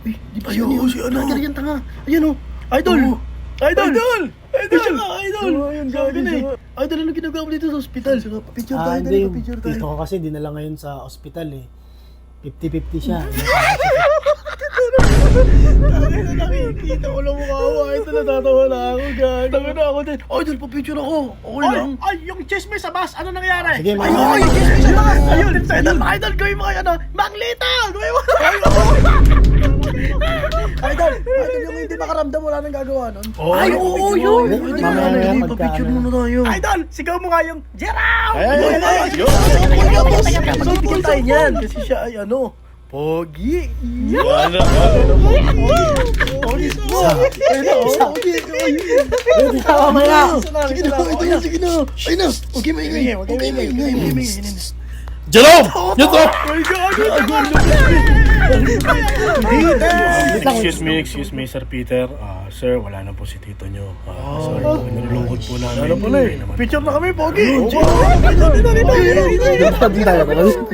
Di ba yun? Si ano? Ganyan tanga. Ayan o. Idol! Idol! Picture ka, idol! Sabi na eh. Idol, ano ginagawa mo dito sa ospital? Picture tayo, Hindi, picture dito tayo. ko kasi dinala ngayon sa ospital eh. 50-50 siya. Nakikita ko lang mukha mo. Ito, natatawa na ako, gano'n. Tanga na ako din. Idol, pa-picture ako. Okay lang. Ay, yung chismis sa bus, ano nangyari? Sige, Ayun, mga yes, ayun, mga idol, gawin mo kayo na, Mang Little! Gawin mo! Idol, yung hindi makaramdam, wala nang gagawa nun. Ay, oo, yun! Mamaya Pa-picture muna tayo. Idol, sigaw mo nga yung Jeraw! Magtitigil tayo niyan, kasi siya ay ano, Pogi! mamaya. Sige na, ito na, sige na. Ay na, okay maingay. Okay maingay. Jerome! Dito! Excuse me, Sir Peter. Sir, wala na po si tito nyo. Sorry po, nilulungkot po namin. Ano pala eh, picture na kami, Pogi! Dito tayo.